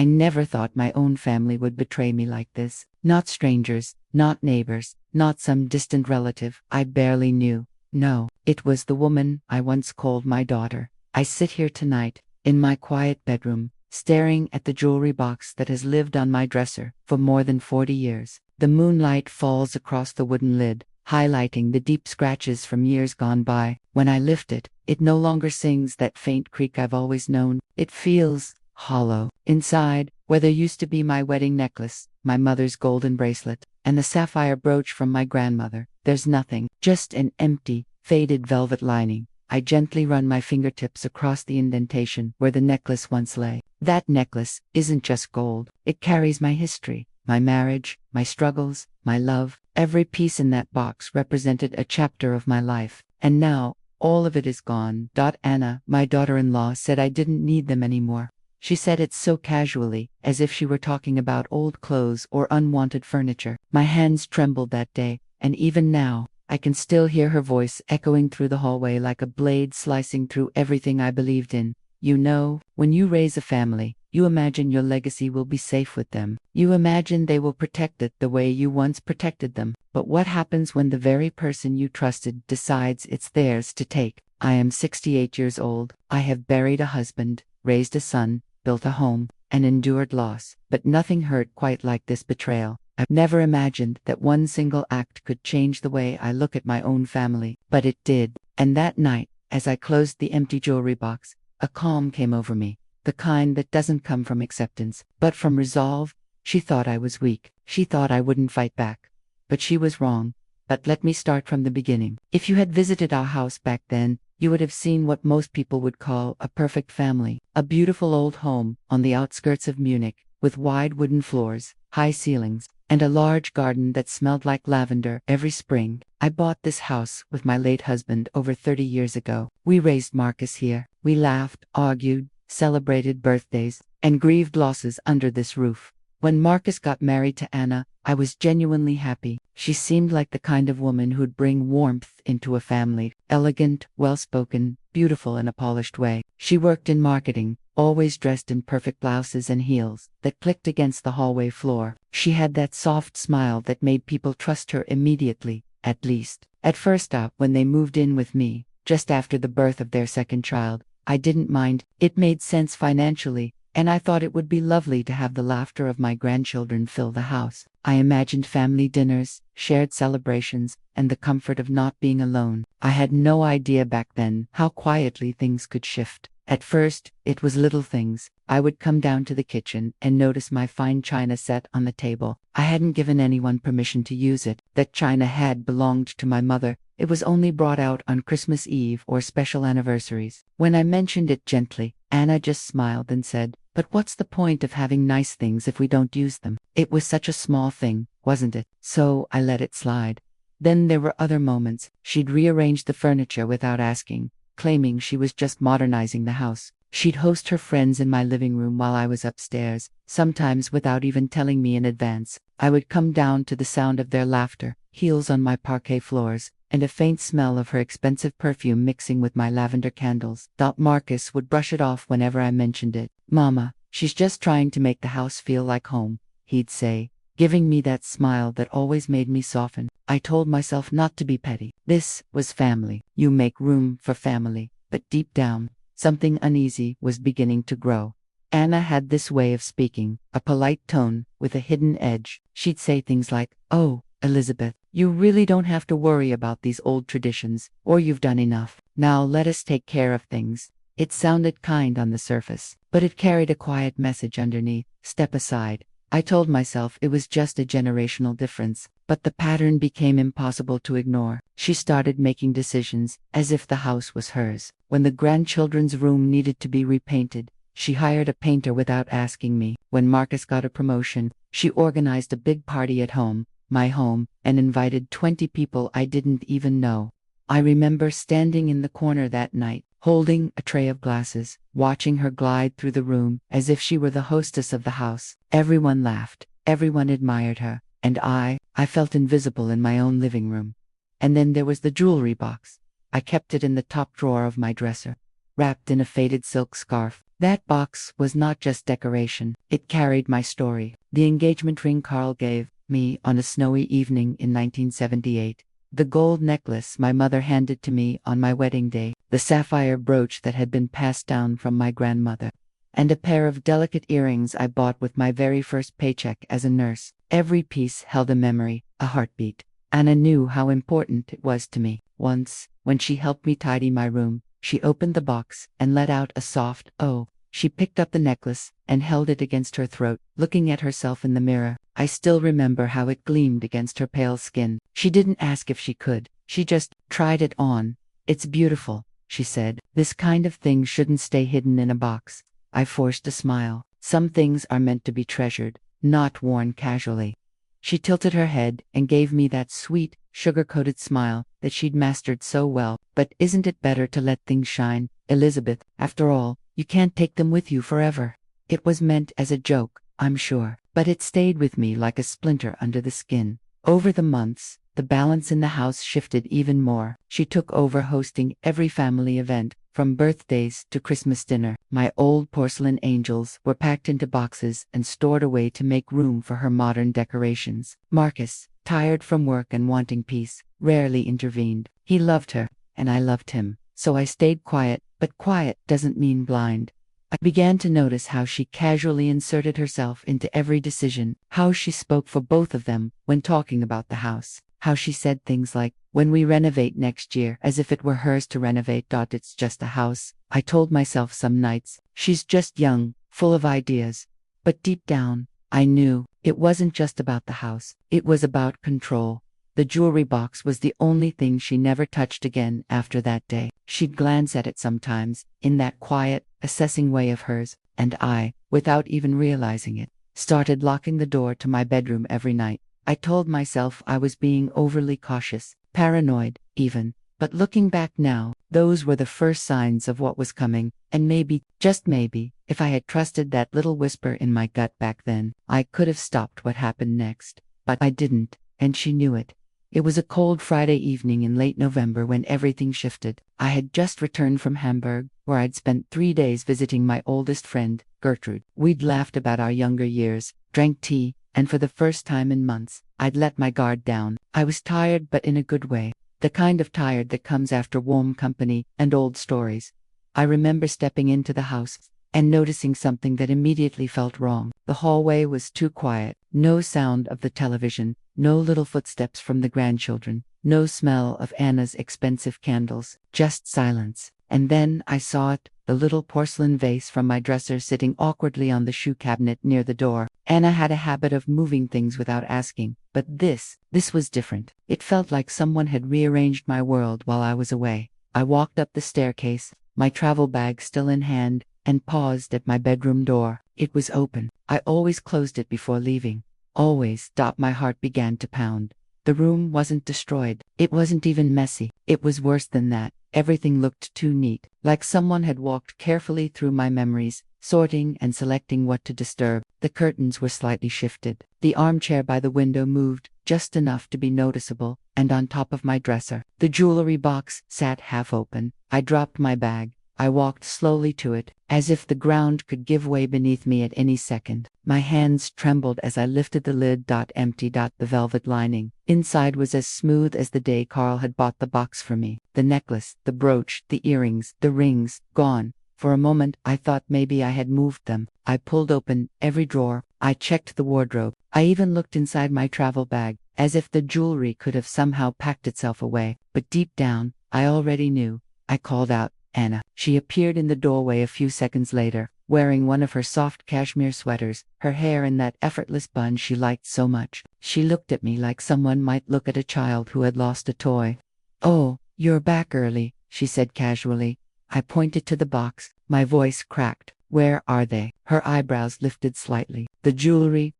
I never thought my own family would betray me like this. Not strangers, not neighbors, not some distant relative I barely knew. No, it was the woman I once called my daughter. I sit here tonight, in my quiet bedroom, staring at the jewelry box that has lived on my dresser for more than 40 years. The moonlight falls across the wooden lid, highlighting the deep scratches from years gone by. When I lift it, it no longer sings that faint creak I've always known. It feels hollow. Inside, where there used to be my wedding necklace, my mother's golden bracelet, and the sapphire brooch from my grandmother, there's nothing, just an empty, faded velvet lining. I gently run my fingertips across the indentation where the necklace once lay. That necklace isn't just gold. It carries my history, my marriage, my struggles, my love. Every piece in that box represented a chapter of my life. And now, all of it is gone. Anna, my daughter-in-law, said I didn't need them anymore. She said it so casually, as if she were talking about old clothes or unwanted furniture. My hands trembled that day, and even now, I can still hear her voice echoing through the hallway like a blade slicing through everything I believed in. You know, when you raise a family, you imagine your legacy will be safe with them. You imagine they will protect it the way you once protected them. But what happens when the very person you trusted decides it's theirs to take? I am 68 years old. I have buried a husband, raised a son, built a home, and endured loss. But nothing hurt quite like this betrayal. I never imagined that one single act could change the way I look at my own family. But it did. And that night, as I closed the empty jewelry box, a calm came over me. The kind that doesn't come from acceptance, but from resolve. She thought I was weak. She thought I wouldn't fight back. But she was wrong. But let me start from the beginning. If you had visited our house back then, you would have seen what most people would call a perfect family. A beautiful old home on the outskirts of Munich, with wide wooden floors, high ceilings, and a large garden that smelled like lavender every spring. I bought this house with my late husband over 30 years ago. We raised Marcus here. We laughed, argued, celebrated birthdays, and grieved losses under this roof. When Marcus got married to Anna, I was genuinely happy. She seemed like the kind of woman who'd bring warmth into a family. Elegant, well-spoken, beautiful in a polished way. She worked in marketing, always dressed in perfect blouses and heels that clicked against the hallway floor. She had that soft smile that made people trust her immediately, at least. At first up, when they moved in with me, just after the birth of their second child, I didn't mind. It made sense financially, and I thought it would be lovely to have the laughter of my grandchildren fill the house. I imagined family dinners, shared celebrations, and the comfort of not being alone. I had no idea back then how quietly things could shift. At first, it was little things. I would come down to the kitchen and notice my fine china set on the table. I hadn't given anyone permission to use it. That china had belonged to my mother. It was only brought out on Christmas Eve or special anniversaries. When I mentioned it gently, Anna just smiled and said, "But what's the point of having nice things if we don't use them?" It was such a small thing, wasn't it? So I let it slide. Then there were other moments. She'd rearranged the furniture without asking, claiming she was just modernizing the house. She'd host her friends in my living room while I was upstairs, sometimes without even telling me in advance. I would come down to the sound of their laughter, heels on my parquet floors, and a faint smell of her expensive perfume mixing with my lavender candles. Marcus would brush it off whenever I mentioned it. "Mama, she's just trying to make the house feel like home," he'd say, giving me that smile that always made me soften. I told myself not to be petty. This was family. You make room for family. But deep down, something uneasy was beginning to grow. Anna had this way of speaking, a polite tone with a hidden edge. She'd say things like, "Oh, Elizabeth, you really don't have to worry about these old traditions, or you've done enough. Now let us take care of things." It sounded kind on the surface, but it carried a quiet message underneath. Step aside. I told myself it was just a generational difference, but the pattern became impossible to ignore. She started making decisions as if the house was hers. When the grandchildren's room needed to be repainted, she hired a painter without asking me. When Marcus got a promotion, she organized a big party at home, my home, and invited 20 people I didn't even know. I remember standing in the corner that night, holding a tray of glasses, watching her glide through the room as if she were the hostess of the house. Everyone laughed, everyone admired her, and I felt invisible in my own living room. And then there was the jewelry box. I kept it in the top drawer of my dresser, wrapped in a faded silk scarf. That box was not just decoration, it carried my story. The engagement ring Carl gave me on a snowy evening in 1978. The gold necklace my mother handed to me on my wedding day. The sapphire brooch that had been passed down from my grandmother. And a pair of delicate earrings I bought with my very first paycheck as a nurse. Every piece held a memory, a heartbeat. Anna knew how important it was to me. Once, when she helped me tidy my room, she opened the box and let out a soft "oh." She picked up the necklace and held it against her throat, looking at herself in the mirror. I still remember how it gleamed against her pale skin. She didn't ask if she could. She just tried it on. "It's beautiful," she said. "This kind of thing shouldn't stay hidden in a box." I forced a smile. Some things are meant to be treasured, not worn casually. She tilted her head and gave me that sweet, sugar-coated smile that she'd mastered so well. "But isn't it better to let things shine, Elizabeth? After all, you can't take them with you forever." It was meant as a joke, I'm sure, but it stayed with me like a splinter under the skin. Over the months, the balance in the house shifted even more. She took over hosting every family event, from birthdays to Christmas dinner. My old porcelain angels were packed into boxes and stored away to make room for her modern decorations. Marcus, tired from work and wanting peace, rarely intervened. He loved her, and I loved him, so I stayed quiet, but quiet doesn't mean blind. I began to notice how she casually inserted herself into every decision, how she spoke for both of them when talking about the house, how she said things like, "When we renovate next year," as if it were hers to renovate. "It's just a house." I told myself some nights, she's just young, full of ideas. But deep down, I knew it wasn't just about the house, it was about control. The jewelry box was the only thing she never touched again after that day. She'd glance at it sometimes, in that quiet, assessing way of hers, and I, without even realizing it, started locking the door to my bedroom every night. I told myself I was being overly cautious, paranoid, even. But looking back now, those were the first signs of what was coming, and maybe, just maybe, if I had trusted that little whisper in my gut back then, I could have stopped what happened next. But I didn't, and she knew it. It was a cold Friday evening in late November when everything shifted. I had just returned from Hamburg, where I'd spent 3 days visiting my oldest friend, Gertrude. We'd laughed about our younger years, drank tea, and for the first time in months, I'd let my guard down. I was tired, but in a good way. The kind of tired that comes after warm company and old stories. I remember stepping into the house and noticing something that immediately felt wrong. The hallway was too quiet. No sound of the television, no little footsteps from the grandchildren, no smell of Anna's expensive candles, just silence. And then I saw it, the little porcelain vase from my dresser sitting awkwardly on the shoe cabinet near the door. Anna had a habit of moving things without asking, but this was different. It felt like someone had rearranged my world while I was away. I walked up the staircase, my travel bag still in hand, and paused at my bedroom door. It was open. I always closed it before leaving. Always. My heart began to pound. The room wasn't destroyed. It wasn't even messy. It was worse than that. Everything looked too neat, like someone had walked carefully through my memories, sorting and selecting what to disturb. The curtains were slightly shifted. The armchair by the window moved, just enough to be noticeable, and on top of my dresser, the jewelry box sat half open. I dropped my bag. I walked slowly to it, as if the ground could give way beneath me at any second. My hands trembled as I lifted the lid. Empty. The velvet lining inside was as smooth as the day Carl had bought the box for me. The necklace, the brooch, the earrings, the rings, gone. For a moment, I thought maybe I had moved them. I pulled open every drawer. I checked the wardrobe. I even looked inside my travel bag, as if the jewelry could have somehow packed itself away. But deep down, I already knew. I called out, "Anna." She appeared in the doorway a few seconds later, wearing one of her soft cashmere sweaters, her hair in that effortless bun she liked so much. She looked at me like someone might look at a child who had lost a toy. "Oh, you're back early," she said casually. I pointed to the box. My voice cracked. "Where are they?" Her eyebrows lifted slightly. "The jewelry?"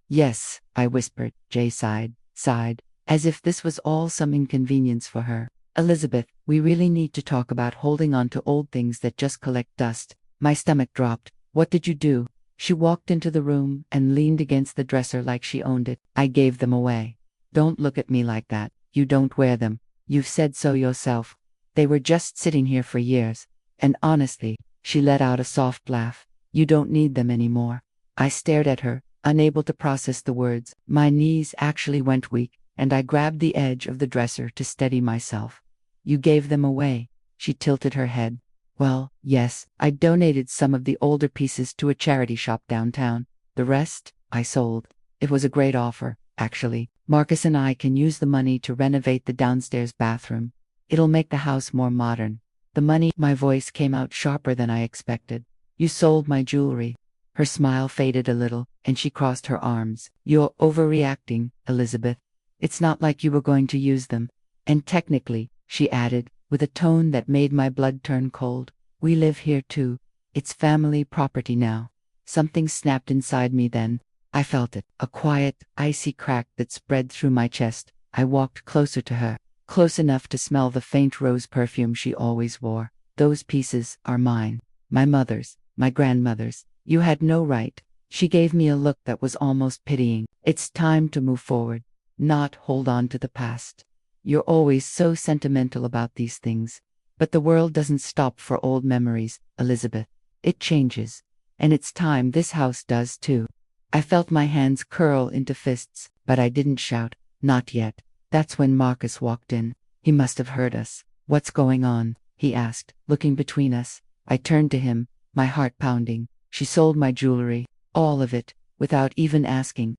"Yes," I whispered. Jay sighed, as if this was all some inconvenience for her. "Elizabeth, we really need to talk about holding on to old things that just collect dust." My stomach dropped. "What did you do?" She walked into the room and leaned against the dresser like she owned it. "I gave them away." "Don't look at me like that. You don't wear them. You've said so yourself. They were just sitting here for years. And honestly, She let out a soft laugh. You don't need them anymore. I stared at her, unable to process the words. My knees actually went weak, and I grabbed the edge of the dresser to steady myself. You gave them away. She tilted her head. Well, yes, I donated some of the older pieces to a charity shop downtown. The rest, I sold. It was a great offer, actually. Marcus and I can use the money to renovate the downstairs bathroom. It'll make the house more modern. The money, my voice came out sharper than I expected. You sold my jewelry. Her smile faded a little, and she crossed her arms. You're overreacting, Elizabeth. It's not like you were going to use them. And technically, she added, with a tone that made my blood turn cold, we live here too. It's family property now. Something snapped inside me then. I felt it, a quiet, icy crack that spread through my chest. I walked closer to her, close enough to smell the faint rose perfume she always wore. Those pieces are mine. My mother's, my grandmother's. You had no right. She gave me a look that was almost pitying. It's time to move forward, not hold on to the past. You're always so sentimental about these things. But the world doesn't stop for old memories, Elizabeth. It changes. And it's time this house does too. I felt my hands curl into fists, but I didn't shout. Not yet. That's when Marcus walked in. He must have heard us. What's going on? He asked, looking between us. I turned to him, my heart pounding. She sold my jewelry, all of it, without even asking.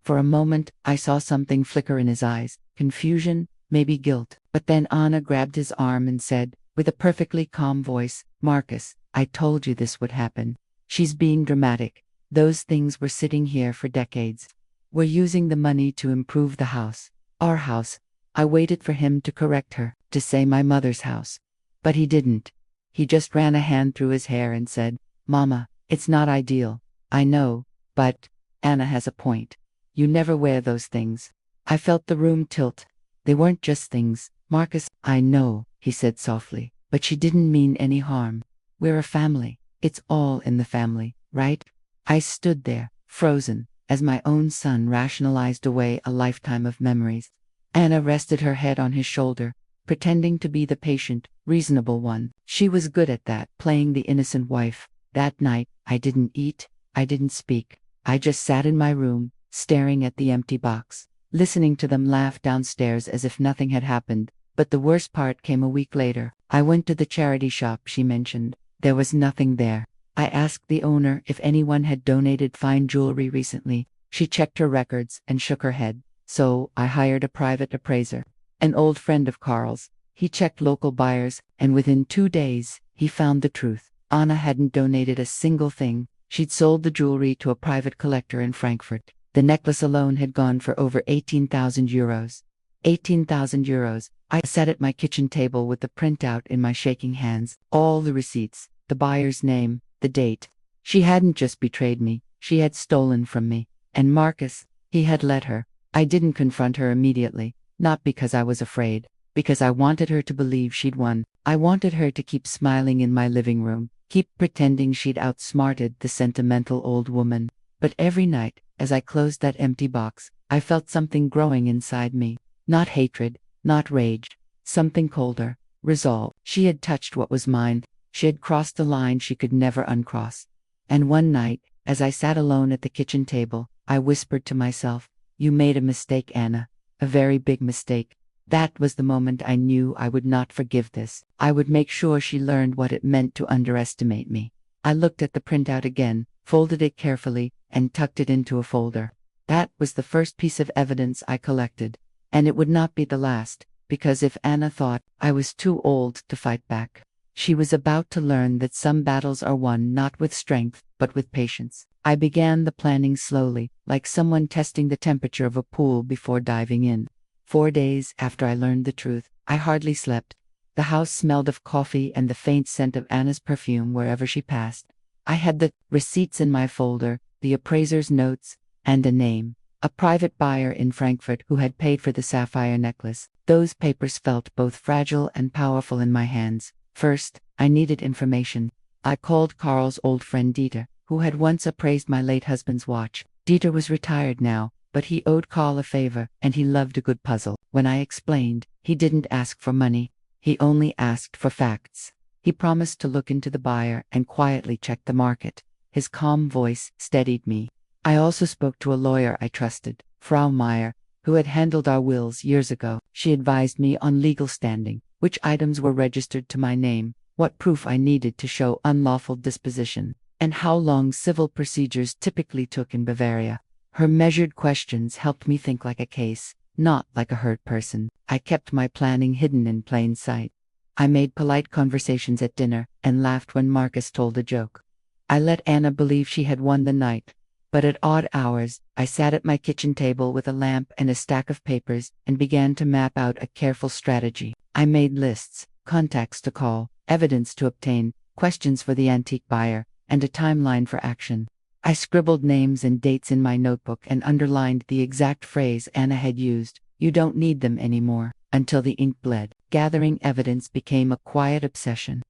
For a moment, I saw something flicker in his eyes, confusion, maybe guilt. But then Anna grabbed his arm and said, with a perfectly calm voice, Marcus, I told you this would happen. She's being dramatic. Those things were sitting here for decades. We're using the money to improve the house. Our house. I waited for him to correct her, to say my mother's house. But he didn't. He just ran a hand through his hair and said, Mama, it's not ideal. I know, but Anna has a point. You never wear those things. I felt the room tilt. They weren't just things. Marcus, I know, he said softly, but she didn't mean any harm. We're a family. It's all in the family, right? I stood there, frozen, as my own son rationalized away a lifetime of memories. Anna rested her head on his shoulder, pretending to be the patient, reasonable one. She was good at that, playing the innocent wife. That night, I didn't eat, I didn't speak. I just sat in my room, staring at the empty box, listening to them laugh downstairs as if nothing had happened. But the worst part came a week later. I went to the charity shop she mentioned. There was nothing there. I asked the owner if anyone had donated fine jewelry recently. She checked her records and shook her head. So I hired a private appraiser, an old friend of Carl's. He checked local buyers, and within 2 days, he found the truth. Anna hadn't donated a single thing. She'd sold the jewelry to a private collector in Frankfurt. The necklace alone had gone for over 18,000 euros. 18,000 euros. I sat at my kitchen table with the printout in my shaking hands. All the receipts, the buyer's name, the date. She hadn't just betrayed me, she had stolen from me. And Marcus, he had let her. I didn't confront her immediately, not because I was afraid, because I wanted her to believe she'd won. I wanted her to keep smiling in my living room, keep pretending she'd outsmarted the sentimental old woman. But every night, as I closed that empty box, I felt something growing inside me. Not hatred, not rage, something colder, resolve. She had touched what was mine. She had crossed a line she could never uncross. And one night, as I sat alone at the kitchen table, I whispered to myself, You made a mistake, Anna. A very big mistake. That was the moment I knew I would not forgive this. I would make sure she learned what it meant to underestimate me. I looked at the printout again, folded it carefully, and tucked it into a folder. That was the first piece of evidence I collected. And it would not be the last, because if Anna thought I was too old to fight back, she was about to learn that some battles are won not with strength, but with patience. I began the planning slowly, like someone testing the temperature of a pool before diving in. 4 days after I learned the truth, I hardly slept. The house smelled of coffee and the faint scent of Anna's perfume wherever she passed. I had the receipts in my folder, the appraiser's notes, and a name. A private buyer in Frankfurt who had paid for the sapphire necklace. Those papers felt both fragile and powerful in my hands. First, I needed information. I called Carl's old friend Dieter, who had once appraised my late husband's watch. Dieter was retired now, but he owed Carl a favor, and he loved a good puzzle. When I explained, he didn't ask for money. He only asked for facts. He promised to look into the buyer and quietly check the market. His calm voice steadied me. I also spoke to a lawyer I trusted, Frau Meyer, who had handled our wills years ago. She advised me on legal standing, which items were registered to my name, what proof I needed to show unlawful disposition, and how long civil procedures typically took in Bavaria. Her measured questions helped me think like a case, not like a hurt person. I kept my planning hidden in plain sight. I made polite conversations at dinner and laughed when Marcus told a joke. I let Anna believe she had won the night, but at odd hours, I sat at my kitchen table with a lamp and a stack of papers and began to map out a careful strategy. I made lists, contacts to call, evidence to obtain, questions for the antique buyer, and a timeline for action. I scribbled names and dates in my notebook and underlined the exact phrase Anna had used, "You don't need them anymore," until the ink bled. Gathering evidence became a quiet obsession.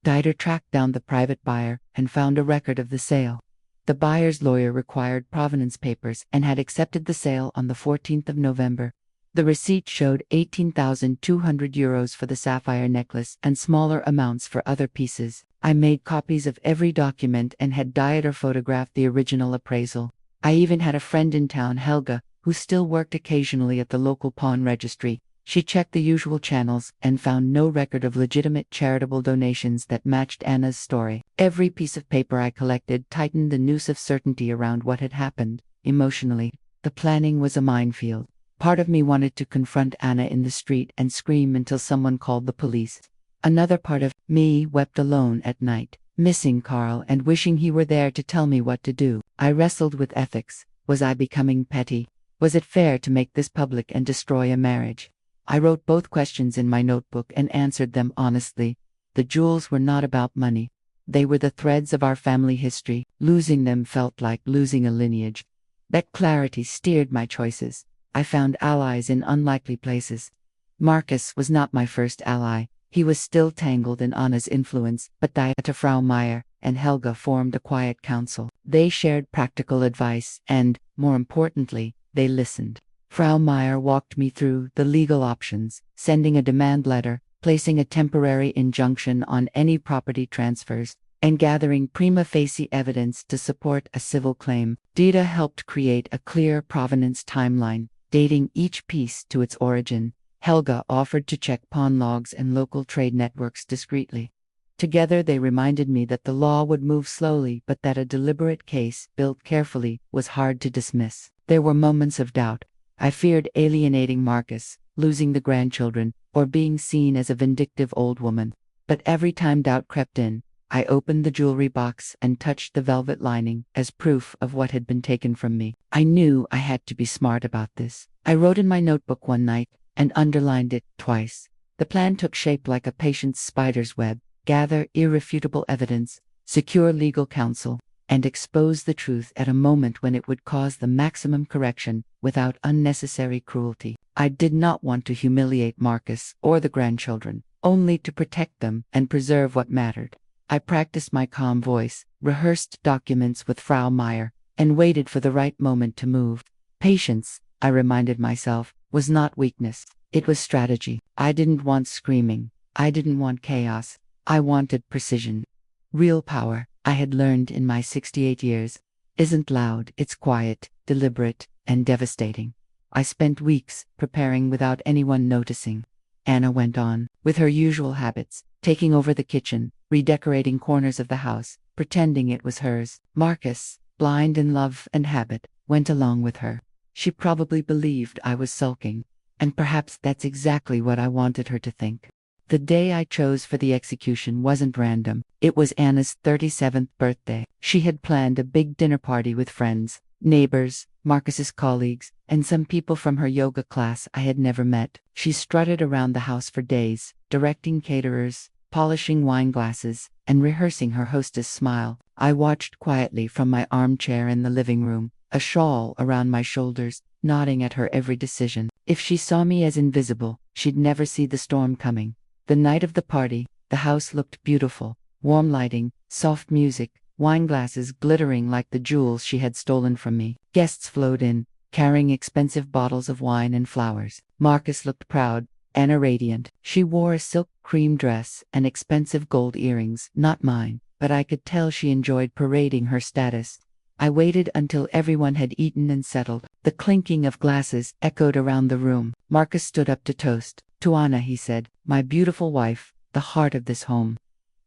Dieter tracked down the private buyer and found a record of the sale. The buyer's lawyer required provenance papers and had accepted the sale on the 14th of November. The receipt showed 18,200 euros for the sapphire necklace and smaller amounts for other pieces. I made copies of every document and had Dieter photograph the original appraisal. I even had a friend in town, Helga, who still worked occasionally at the local pawn registry. She checked the usual channels and found no record of legitimate charitable donations that matched Anna's story. Every piece of paper I collected tightened the noose of certainty around what had happened. Emotionally, the planning was a minefield. Part of me wanted to confront Anna in the street and scream until someone called the police. Another part of me wept alone at night, missing Karl and wishing he were there to tell me what to do. I wrestled with ethics. Was I becoming petty? Was it fair to make this public and destroy a marriage? I wrote both questions in my notebook and answered them honestly. The jewels were not about money. They were the threads of our family history. Losing them felt like losing a lineage. That clarity steered my choices. I found allies in unlikely places. Marcus was not my first ally. He was still tangled in Anna's influence, but Dieter, Frau Meyer, and Helga formed a quiet council. They shared practical advice and, more importantly, they listened. Frau Meyer walked me through the legal options, sending a demand letter, placing a temporary injunction on any property transfers, and gathering prima facie evidence to support a civil claim. Dieter helped create a clear provenance timeline, dating each piece to its origin. Helga offered to check pawn logs and local trade networks discreetly. Together they reminded me that the law would move slowly, but that a deliberate case, built carefully, was hard to dismiss. There were moments of doubt. I feared alienating Marcus, losing the grandchildren, or being seen as a vindictive old woman. But every time doubt crept in, I opened the jewelry box and touched the velvet lining as proof of what had been taken from me. I knew I had to be smart about this. I wrote in my notebook one night and underlined it twice. The plan took shape like a patient's spider's web: gather irrefutable evidence, secure legal counsel, and expose the truth at a moment when it would cause the maximum correction without unnecessary cruelty. I did not want to humiliate Marcus or the grandchildren, only to protect them and preserve what mattered. I practiced my calm voice, rehearsed documents with Frau Meyer, and waited for the right moment to move. Patience, I reminded myself, was not weakness. It was strategy. I didn't want screaming. I didn't want chaos. I wanted precision. Real power, I had learned in my 68 years, isn't loud, it's quiet, deliberate, and devastating. I spent weeks preparing without anyone noticing. Anna went on, with her usual habits, taking over the kitchen, redecorating corners of the house, pretending it was hers. Marcus, blind in love and habit, went along with her. She probably believed I was sulking, and perhaps that's exactly what I wanted her to think. The day I chose for the execution wasn't random. It was Anna's 37th birthday. She had planned a big dinner party with friends, neighbors, Marcus's colleagues, and some people from her yoga class I had never met. She strutted around the house for days, directing caterers, polishing wine glasses, and rehearsing her hostess' smile. I watched quietly from my armchair in the living room, a shawl around my shoulders, nodding at her every decision. If she saw me as invisible, she'd never see the storm coming. The night of the party, the house looked beautiful. Warm lighting, soft music, wine glasses glittering like the jewels she had stolen from me. Guests flowed in, carrying expensive bottles of wine and flowers. Marcus looked proud, Anna radiant. She wore a silk cream dress and expensive gold earrings, not mine, but I could tell she enjoyed parading her status. I waited until everyone had eaten and settled. The clinking of glasses echoed around the room. Marcus stood up to toast. To Anna, he said, my beautiful wife, the heart of this home.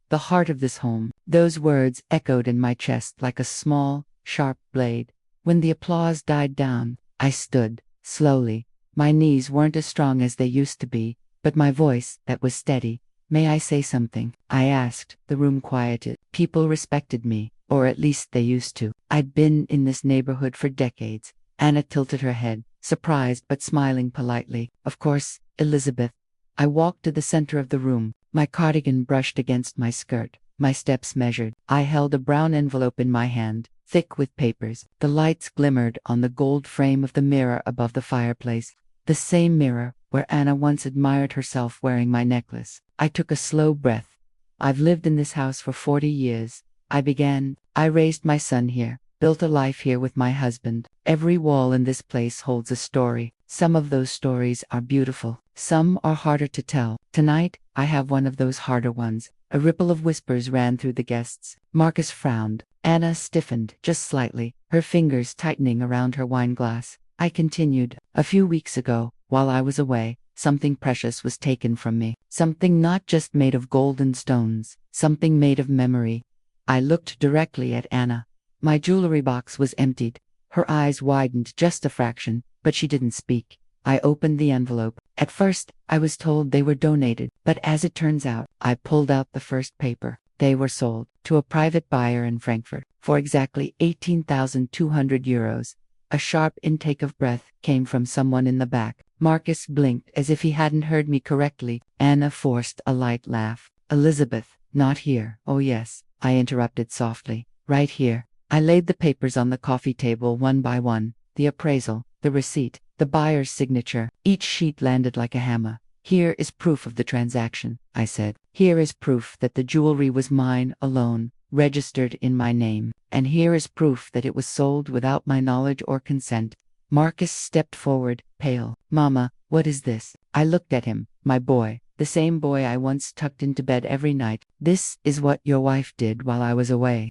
The heart of this home. Those words echoed in my chest like a small, sharp blade. When the applause died down, I stood, slowly. My knees weren't as strong as they used to be, but my voice, that was steady. May I say something? I asked. The room quieted. People respected me, or at least they used to. I'd been in this neighborhood for decades. Anna tilted her head, surprised but smiling politely. Of course, Elizabeth. I walked to the center of the room. My cardigan brushed against my skirt. My steps measured. I held a brown envelope in my hand, thick with papers. The lights glimmered on the gold frame of the mirror above the fireplace. The same mirror where Anna once admired herself wearing my necklace. I took a slow breath. I've lived in this house for 40 years. I began. I raised my son here, built a life here with my husband. Every wall in this place holds a story. Some of those stories are beautiful. Some are harder to tell. Tonight, I have one of those harder ones. A ripple of whispers ran through the guests. Marcus frowned. Anna stiffened, just slightly, her fingers tightening around her wine glass. I continued. A few weeks ago, while I was away, something precious was taken from me. Something not just made of golden stones. Something made of memory. I looked directly at Anna. My jewelry box was emptied. Her eyes widened just a fraction, but she didn't speak. I opened the envelope. At first, I was told they were donated, but as it turns out, I pulled out the first paper. They were sold to a private buyer in Frankfurt for exactly 18,200 euros. A sharp intake of breath came from someone in the back. Marcus blinked as if he hadn't heard me correctly. Anna forced a light laugh. Elizabeth, not here. Oh yes, I interrupted softly. Right here. I laid the papers on the coffee table one by one. The appraisal, the receipt, the buyer's signature. Each sheet landed like a hammer. Here is proof of the transaction, I said. Here is proof that the jewelry was mine alone, registered in my name. And here is proof that it was sold without my knowledge or consent. Marcus stepped forward, pale. Mama, what is this? I looked at him. My boy, the same boy I once tucked into bed every night. This is what your wife did while I was away.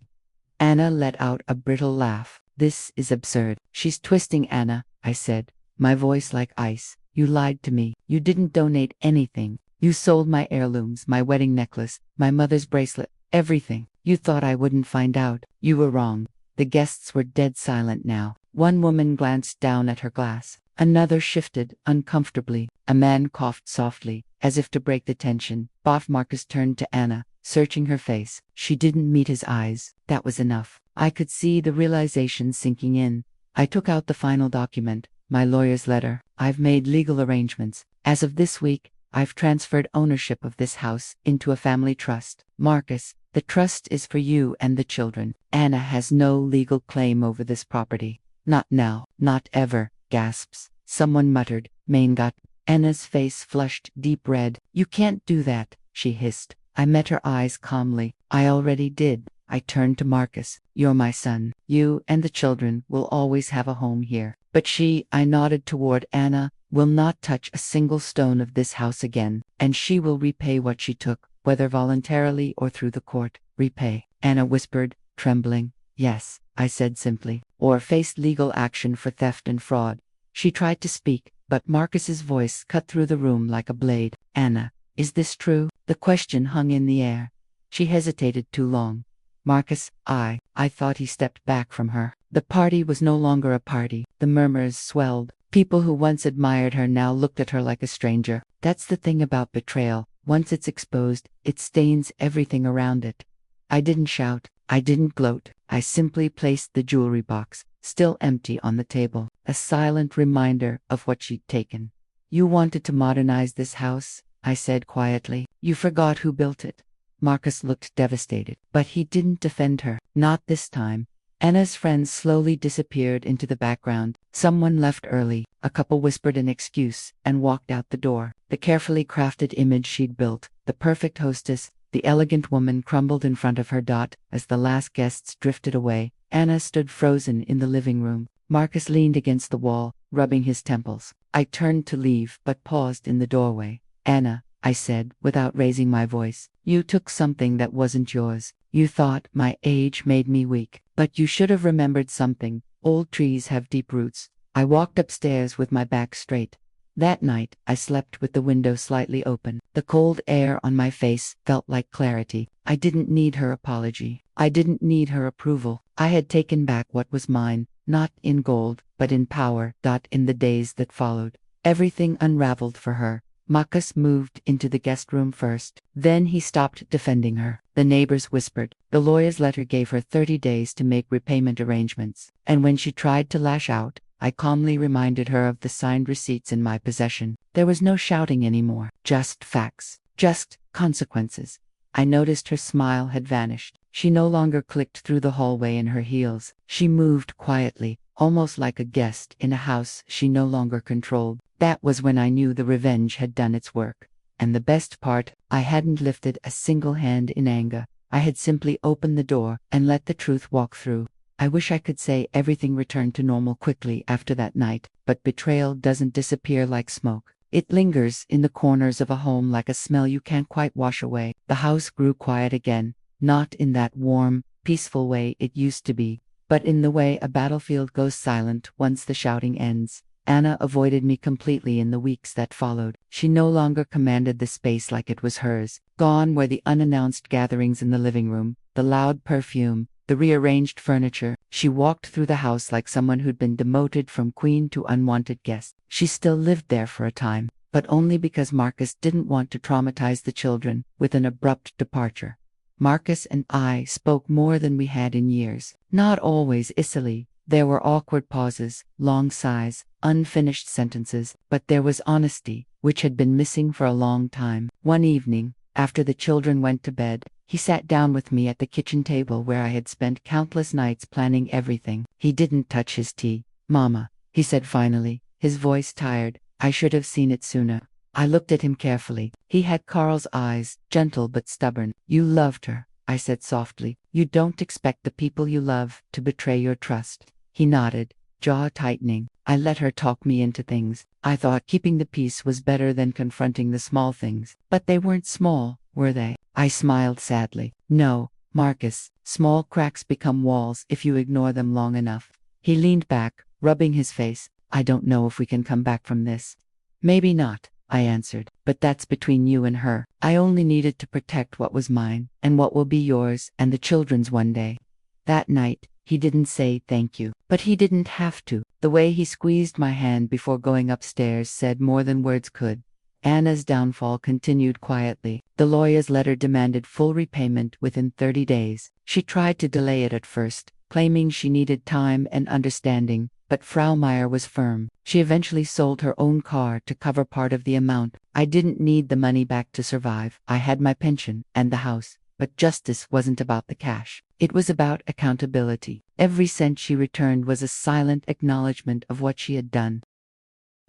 Anna let out a brittle laugh. This is absurd. She's twisting, Anna, I said, my voice like ice. You lied to me. You didn't donate anything. You sold my heirlooms, my wedding necklace, my mother's bracelet, everything. You thought I wouldn't find out. You were wrong. The guests were dead silent now. One woman glanced down at her glass. Another shifted uncomfortably. A man coughed softly, as if to break the tension. Marcus turned to Anna, searching her face. She didn't meet his eyes. That was enough. I could see the realization sinking in. I took out the final document, my lawyer's letter. I've made legal arrangements. As of this week, I've transferred ownership of this house into a family trust. Marcus, the trust is for you and the children. Anna has no legal claim over this property. Not now, not ever, gasps. Someone muttered, Maingot. Anna's face flushed deep red. You can't do that, she hissed. I met her eyes calmly. I already did. I turned to Marcus. You're my son. You and the children will always have a home here. But she, I nodded toward Anna, will not touch a single stone of this house again, and she will repay what she took, whether voluntarily or through the court. Repay, Anna whispered, trembling. Yes, I said simply, or face legal action for theft and fraud. She tried to speak, but Marcus's voice cut through the room like a blade. Anna, is this true? The question hung in the air. She hesitated too long. Marcus, I thought. He stepped back from her. The party was no longer a party. The murmurs swelled. People who once admired her now looked at her like a stranger. That's the thing about betrayal. Once it's exposed, it stains everything around it. I didn't shout. I didn't gloat. I simply placed the jewelry box, still empty, on the table, a silent reminder of what she'd taken. You wanted to modernize this house, I said quietly. You forgot who built it. Marcus looked devastated, but he didn't defend her. Not this time. Anna's friends slowly disappeared into the background. Someone left early. A couple whispered an excuse and walked out the door. The carefully crafted image she'd built, the perfect hostess, the elegant woman, crumbled in front of her. As the last guests drifted away, Anna stood frozen in the living room. Marcus leaned against the wall, rubbing his temples. I turned to leave, but paused in the doorway. Anna, I said, without raising my voice, you took something that wasn't yours. You thought my age made me weak. But you should have remembered something. Old trees have deep roots. I walked upstairs with my back straight. That night, I slept with the window slightly open. The cold air on my face felt like clarity. I didn't need her apology. I didn't need her approval. I had taken back what was mine, not in gold, but in power. In the days that followed, everything unraveled for her. Marcus moved into the guest room first. Then he stopped defending her. The neighbors whispered. The lawyer's letter gave her 30 days to make repayment arrangements. And when she tried to lash out, I calmly reminded her of the signed receipts in my possession. There was no shouting anymore. Just facts. Just consequences. I noticed her smile had vanished. She no longer clicked through the hallway in her heels. She moved quietly, almost like a guest in a house she no longer controlled. That was when I knew the revenge had done its work. And the best part, I hadn't lifted a single hand in anger. I had simply opened the door and let the truth walk through. I wish I could say everything returned to normal quickly after that night, but betrayal doesn't disappear like smoke. It lingers in the corners of a home like a smell you can't quite wash away. The house grew quiet again, not in that warm, peaceful way it used to be, but in the way a battlefield goes silent once the shouting ends. Anna avoided me completely in the weeks that followed. She no longer commanded the space like it was hers. Gone were the unannounced gatherings in the living room, the loud perfume, the rearranged furniture. She walked through the house like someone who'd been demoted from queen to unwanted guest. She still lived there for a time, but only because Marcus didn't want to traumatize the children with an abrupt departure. Marcus and I spoke more than we had in years. Not always icily. There were awkward pauses, long sighs, unfinished sentences, but there was honesty, which had been missing for a long time. One evening, after the children went to bed, he sat down with me at the kitchen table where I had spent countless nights planning everything. He didn't touch his tea. Mama, he said finally, his voice tired. I should have seen it sooner. I looked at him carefully. He had Carl's eyes, gentle but stubborn. You loved her, I said softly. You don't expect the people you love to betray your trust. He nodded, jaw tightening. I let her talk me into things. I thought keeping the peace was better than confronting the small things. But they weren't small, were they? I smiled sadly. No, Marcus, small cracks become walls if you ignore them long enough. He leaned back, rubbing his face. I don't know if we can come back from this. Maybe not, I answered, but that's between you and her. I only needed to protect what was mine, and what will be yours and the children's one day. That night, he didn't say thank you, but he didn't have to. The way he squeezed my hand before going upstairs said more than words could. Anna's downfall continued quietly. The lawyer's letter demanded full repayment within 30 days. She tried to delay it at first, claiming she needed time and understanding, but Frau Meyer was firm. She eventually sold her own car to cover part of the amount. I didn't need the money back to survive. I had my pension and the house. But justice wasn't about the cash. It was about accountability. Every cent she returned was a silent acknowledgement of what she had done.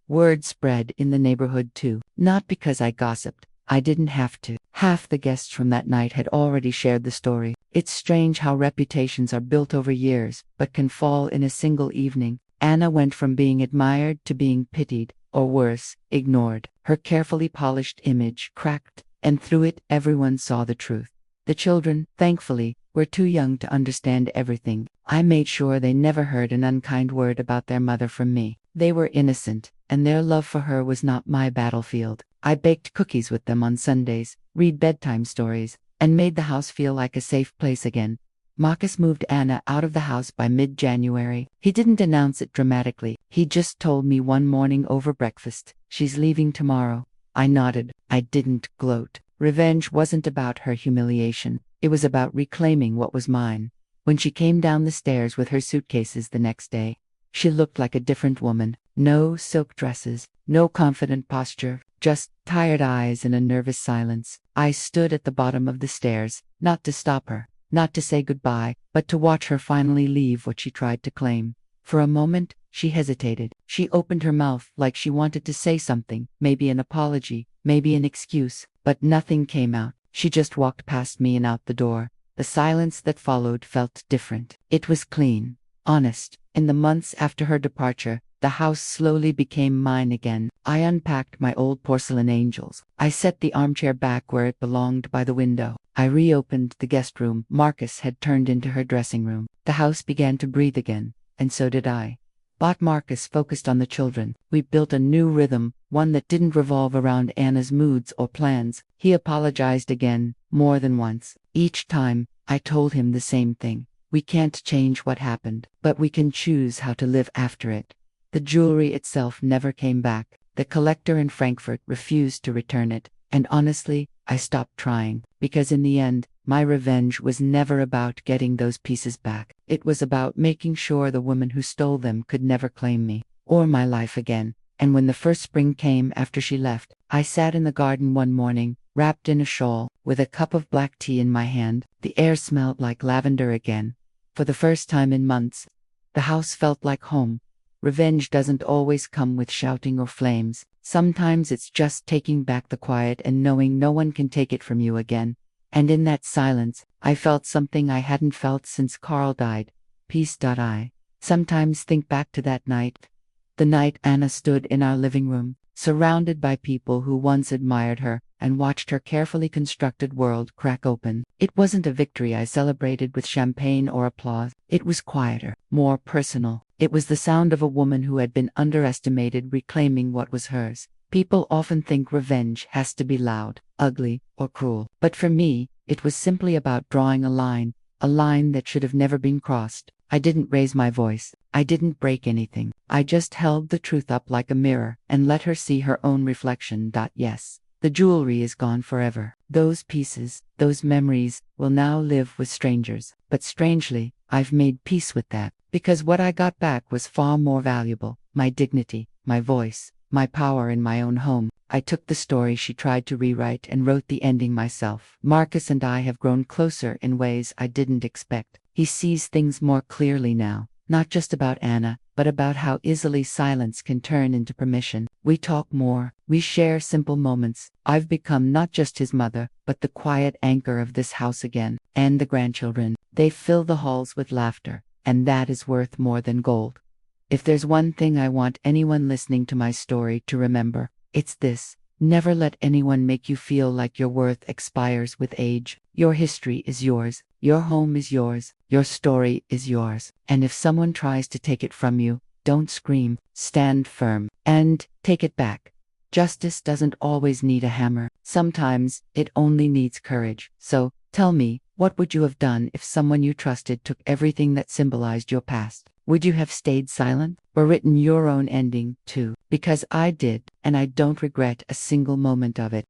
Word spread in the neighborhood too. Not because I gossiped. I didn't have to. Half the guests from that night had already shared the story. It's strange how reputations are built over years, but can fall in a single evening. Anna went from being admired to being pitied, or worse, ignored. Her carefully polished image cracked, and through it everyone saw the truth. The children, thankfully, were too young to understand everything. I made sure they never heard an unkind word about their mother from me. They were innocent, and their love for her was not my battlefield. I baked cookies with them on Sundays, read bedtime stories, and made the house feel like a safe place again. Marcus moved Anna out of the house by mid-January. He didn't announce it dramatically. He just told me one morning over breakfast, "She's leaving tomorrow." I nodded. I didn't gloat. Revenge wasn't about her humiliation. It was about reclaiming what was mine. When she came down the stairs with her suitcases the next day, she looked like a different woman. No silk dresses, no confident posture, just tired eyes and a nervous silence. I stood at the bottom of the stairs, not to stop her, not to say goodbye, but to watch her finally leave what she tried to claim. For a moment, she hesitated. She opened her mouth like she wanted to say something, maybe an apology, maybe an excuse, but nothing came out. She just walked past me and out the door. The silence that followed felt different. It was clean, honest. In the months after her departure, the house slowly became mine again. I unpacked my old porcelain angels. I set the armchair back where it belonged by the window. I reopened the guest room Marcus had turned into her dressing room. The house began to breathe again, and so did I. But Marcus focused on the children. We built a new rhythm, one that didn't revolve around Anna's moods or plans. He apologized again, more than once. Each time, I told him the same thing. We can't change what happened, but we can choose how to live after it. The jewelry itself never came back. The collector in Frankfurt refused to return it. And honestly, I stopped trying, because in the end, my revenge was never about getting those pieces back. It was about making sure the woman who stole them could never claim me, or my life again. And when the first spring came after she left, I sat in the garden one morning, wrapped in a shawl, with a cup of black tea in my hand. The air smelled like lavender again. For the first time in months, the house felt like home. Revenge doesn't always come with shouting or flames. Sometimes it's just taking back the quiet and knowing no one can take it from you again. And in that silence, I felt something I hadn't felt since Carl died. Peace. I sometimes think back to that night. The night Anna stood in our living room, surrounded by people who once admired her, and watched her carefully constructed world crack open. It wasn't a victory I celebrated with champagne or applause. It was quieter, more personal. It was the sound of a woman who had been underestimated reclaiming what was hers. People often think revenge has to be loud, ugly, or cruel. But for me, it was simply about drawing a line that should have never been crossed. I didn't raise my voice. I didn't break anything. I just held the truth up like a mirror and let her see her own reflection. Yes, the jewelry is gone forever. Those pieces, those memories, will now live with strangers. But strangely, I've made peace with that, because what I got back was far more valuable. My dignity, my voice, my power in my own home. I took the story she tried to rewrite and wrote the ending myself. Marcus and I have grown closer in ways I didn't expect. He sees things more clearly now, not just about Anna, but about how easily silence can turn into permission. We talk more. We share simple moments. I've become not just his mother, but the quiet anchor of this house again. And the grandchildren. They fill the halls with laughter, and that is worth more than gold. If there's one thing I want anyone listening to my story to remember, it's this: never let anyone make you feel like your worth expires with age. Your history is yours, your home is yours, your story is yours. And if someone tries to take it from you, don't scream, stand firm, and take it back. Justice doesn't always need a hammer. Sometimes it only needs courage. So, tell me, what would you have done if someone you trusted took everything that symbolized your past? Would you have stayed silent, or written your own ending, too? Because I did, and I don't regret a single moment of it.